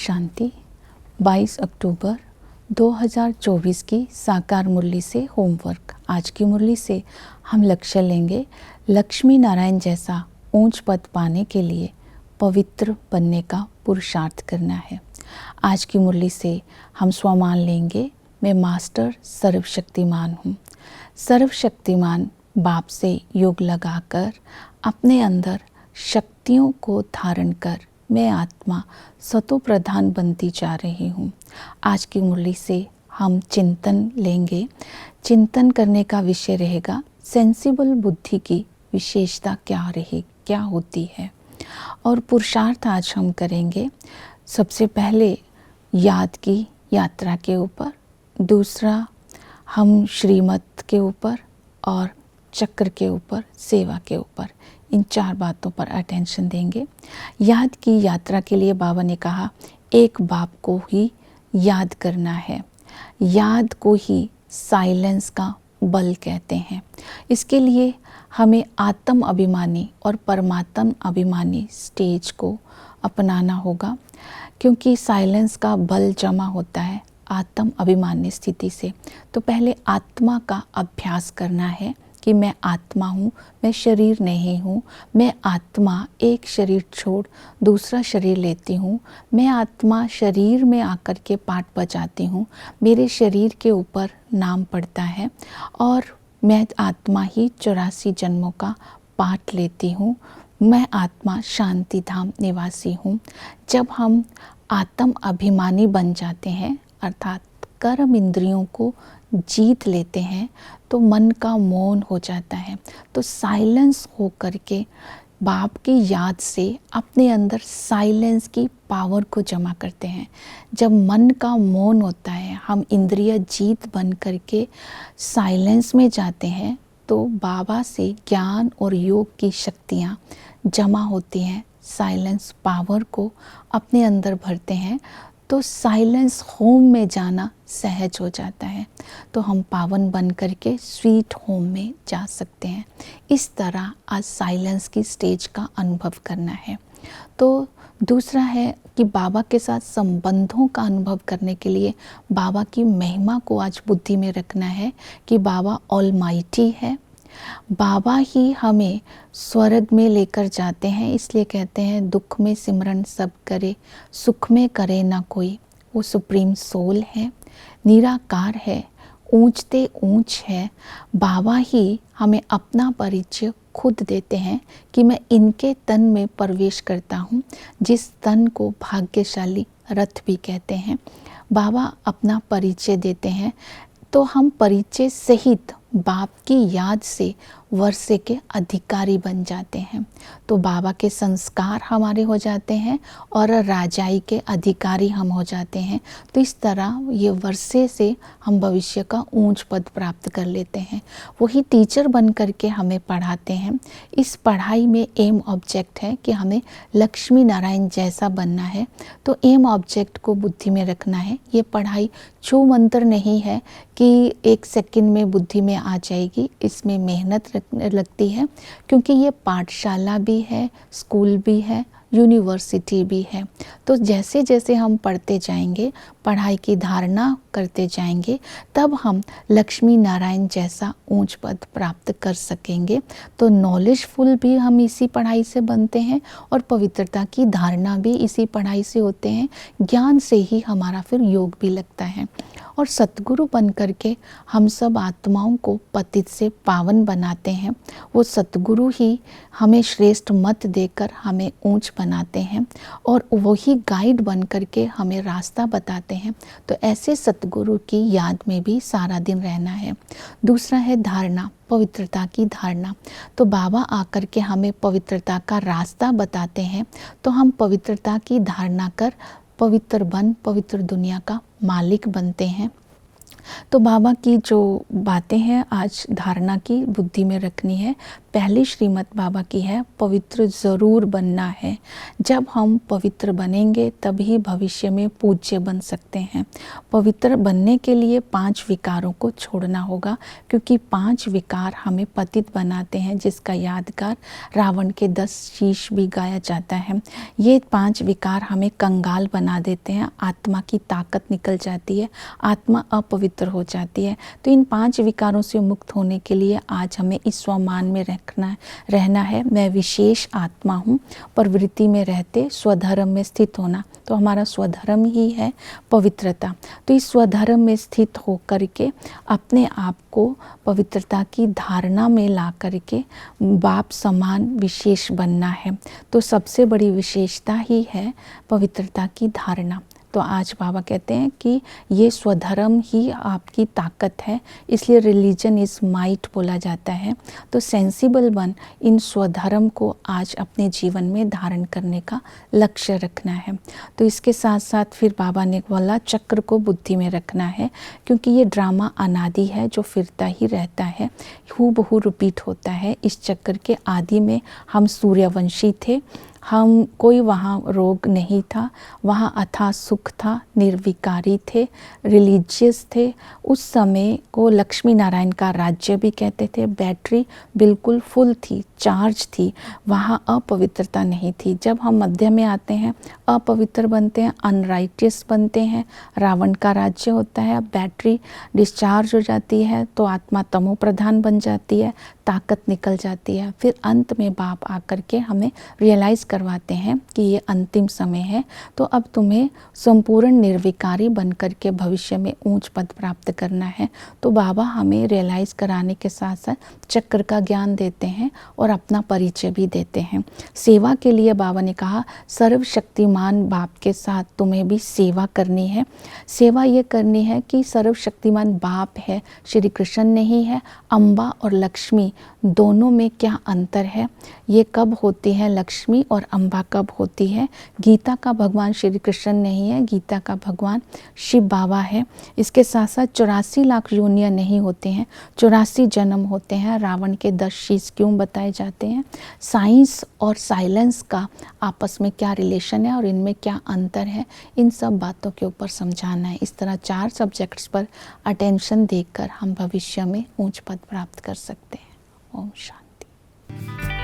शांति। 22 अक्टूबर 2024 की साकार मुरली से होमवर्क। आज की मुरली से हम लक्ष्य लेंगे, लक्ष्मी नारायण जैसा ऊंच पद पाने के लिए पवित्र बनने का पुरुषार्थ करना है। आज की मुरली से हम स्वमान लेंगे, मैं मास्टर सर्वशक्तिमान हूँ। सर्वशक्तिमान बाप से योग लगाकर अपने अंदर शक्तियों को धारण कर मैं आत्मा सतो प्रधान बनती जा रही हूँ। आज की मुरली से हम चिंतन लेंगे। चिंतन करने का विषय रहेगा सेंसिबल बुद्धि की विशेषता क्या होती है। और पुरुषार्थ आज हम करेंगे सबसे पहले याद की यात्रा के ऊपर, दूसरा हम श्रीमत के ऊपर और चक्र के ऊपर, सेवा के ऊपर, इन 4 बातों पर अटेंशन देंगे। याद की यात्रा के लिए बाबा ने कहा एक बाप को ही याद करना है। याद को ही साइलेंस का बल कहते हैं। इसके लिए हमें आत्म अभिमानी और परमात्म अभिमानी स्टेज को अपनाना होगा, क्योंकि साइलेंस का बल जमा होता है आत्म अभिमानी स्थिति से। तो पहले आत्मा का अभ्यास करना है कि मैं आत्मा हूँ, मैं शरीर नहीं हूँ। मैं आत्मा एक शरीर छोड़ दूसरा शरीर लेती हूँ। मैं आत्मा शरीर में आकर के पाठ बजाती हूँ। मेरे शरीर के ऊपर नाम पड़ता है और मैं आत्मा ही 84 जन्मों का पाठ लेती हूँ। मैं आत्मा शांति धाम निवासी हूँ। जब हम आत्म अभिमानी बन जाते हैं, अर्थात कर्म इंद्रियों को जीत लेते हैं, तो मन का मौन हो जाता है। तो साइलेंस हो करके बाप की याद से अपने अंदर साइलेंस की पावर को जमा करते हैं। जब मन का मौन होता है, हम इंद्रिय जीत बन करके साइलेंस में जाते हैं, तो बाबा से ज्ञान और योग की शक्तियाँ जमा होती हैं। साइलेंस पावर को अपने अंदर भरते हैं, तो साइलेंस होम में जाना सहज हो जाता है। तो हम पावन बन करके स्वीट होम में जा सकते हैं। इस तरह आज साइलेंस की स्टेज का अनुभव करना है। तो दूसरा है कि बाबा के साथ संबंधों का अनुभव करने के लिए बाबा की महिमा को आज बुद्धि में रखना है कि बाबा ऑलमाइटी है। बाबा ही हमें स्वर्ग में लेकर जाते हैं। इसलिए कहते हैं दुख में सिमरन सब करे, सुख में करे ना कोई। वो सुप्रीम सोल है, निराकार है, ऊंचते ऊंच है। बाबा ही हमें अपना परिचय खुद देते हैं कि मैं इनके तन में प्रवेश करता हूँ, जिस तन को भाग्यशाली रथ भी कहते हैं। बाबा अपना परिचय देते हैं, तो हम परिचय सहित बाप की याद से वर्षे के अधिकारी बन जाते हैं। तो बाबा के संस्कार हमारे हो जाते हैं और राजाई के अधिकारी हम हो जाते हैं। तो इस तरह ये वर्षे से हम भविष्य का ऊंच पद प्राप्त कर लेते हैं। वही टीचर बन करके हमें पढ़ाते हैं। इस पढ़ाई में एम ऑब्जेक्ट है कि हमें लक्ष्मी नारायण जैसा बनना है। तो एम ऑब्जेक्ट को बुद्धि में रखना है। ये पढ़ाई छू मंत्र नहीं है कि 1 सेकंड में बुद्धि में आ जाएगी। इसमें मेहनत लगती है, क्योंकि ये पाठशाला भी है, स्कूल भी है, यूनिवर्सिटी भी है। तो जैसे जैसे हम पढ़ते जाएंगे, पढ़ाई की धारणा करते जाएंगे, तब हम लक्ष्मी नारायण जैसा ऊंच पद प्राप्त कर सकेंगे। तो नॉलेजफुल भी हम इसी पढ़ाई से बनते हैं और पवित्रता की धारणा भी इसी पढ़ाई से होते हैं। ज्ञान से ही हमारा फिर योग भी लगता है। और सतगुरु बन करके हम सब आत्माओं को पतित से पावन बनाते हैं। वो सतगुरु ही हमें श्रेष्ठ मत देकर हमें ऊंच बनाते हैं और वही गाइड बन करके हमें रास्ता बताते हैं। तो ऐसे सतगुरु की याद में भी सारा दिन रहना है। दूसरा है धारणा, पवित्रता की धारणा। तो बाबा आकर के हमें पवित्रता का रास्ता बताते हैं, तो हम पवित्रता की धारणा कर पवित्र बन पवित्र दुनिया का मालिक बनते हैं। तो बाबा की जो बातें हैं आज धारणा की बुद्धि में रखनी है। पहली श्रीमत बाबा की है, पवित्र ज़रूर बनना है। जब हम पवित्र बनेंगे तभी भविष्य में पूज्य बन सकते हैं। पवित्र बनने के लिए 5 विकारों को छोड़ना होगा, क्योंकि 5 विकार हमें पतित बनाते हैं, जिसका यादगार रावण के 10 शीश भी गाया जाता है। ये 5 विकार हमें कंगाल बना देते हैं, आत्मा की ताकत निकल जाती है, आत्मा अपवित्र हो जाती है। तो इन 5 विकारों से मुक्त होने के लिए आज हमें इस स्वमान में रहना है। मैं विशेष आत्मा हूँ। प्रवृत्ति में रहते स्वधर्म में स्थित होना, तो हमारा स्वधर्म ही है पवित्रता। तो इस स्वधर्म में स्थित होकर के अपने आप को पवित्रता की धारणा में ला करके बाप समान विशेष बनना है। तो सबसे बड़ी विशेषता ही है पवित्रता की धारणा। तो आज बाबा कहते हैं कि ये स्वधर्म ही आपकी ताकत है, इसलिए रिलीजन इज़ माइट बोला जाता है। तो सेंसिबल बन इन स्वधर्म को आज अपने जीवन में धारण करने का लक्ष्य रखना है। तो इसके साथ साथ फिर बाबा ने बोला चक्र को बुद्धि में रखना है, क्योंकि ये ड्रामा अनादि है जो फिरता ही रहता है, हूबहू रिपीट होता है। इस चक्र के आदि में हम सूर्यवंशी थे, हम कोई वहाँ रोग नहीं था, वहाँ अथाह सुख था, निर्विकारी थे, रिलीजियस थे। उस समय को लक्ष्मी नारायण का राज्य भी कहते थे। बैटरी बिल्कुल फुल थी, चार्ज थी, वहाँ अपवित्रता नहीं थी। जब हम मध्य में आते हैं अपवित्र बनते हैं, अनराइटियस बनते हैं, रावण का राज्य होता है। बैटरी डिस्चार्ज हो जाती है तो आत्मा तमो प्रधान बन जाती है, ताकत निकल जाती है। फिर अंत में बाप आकर के हमें रियलाइज़ करवाते हैं कि ये अंतिम समय है, तो अब तुम्हें संपूर्ण निर्विकारी बनकर के भविष्य में ऊंच पद प्राप्त करना है। तो बाबा हमें रियलाइज़ कराने के साथ साथ चक्र का ज्ञान देते हैं और अपना परिचय भी देते हैं। सेवा के लिए बाबा ने कहा सर्वशक्तिमान बाप के साथ तुम्हें भी सेवा करनी है। सेवा ये करनी है कि सर्वशक्तिमान बाप है, श्री कृष्ण नहीं है। अम्बा और लक्ष्मी दोनों में क्या अंतर है, ये कब होती है लक्ष्मी और अम्बा कब होती है। गीता का भगवान श्री कृष्ण नहीं है, गीता का भगवान शिव बाबा है। इसके साथ साथ 84 लाख योनियाँ नहीं होते हैं, 84 जन्म होते हैं। रावण के 10 शीश क्यों बताए जाते हैं, साइंस और साइलेंस का आपस में क्या रिलेशन है और इनमें क्या अंतर है, इन सब बातों के ऊपर समझाना है। इस तरह 4 सब्जेक्ट्स पर अटेंशन देकर हम भविष्य में ऊंच पद प्राप्त कर सकते हैं। ओम शांति।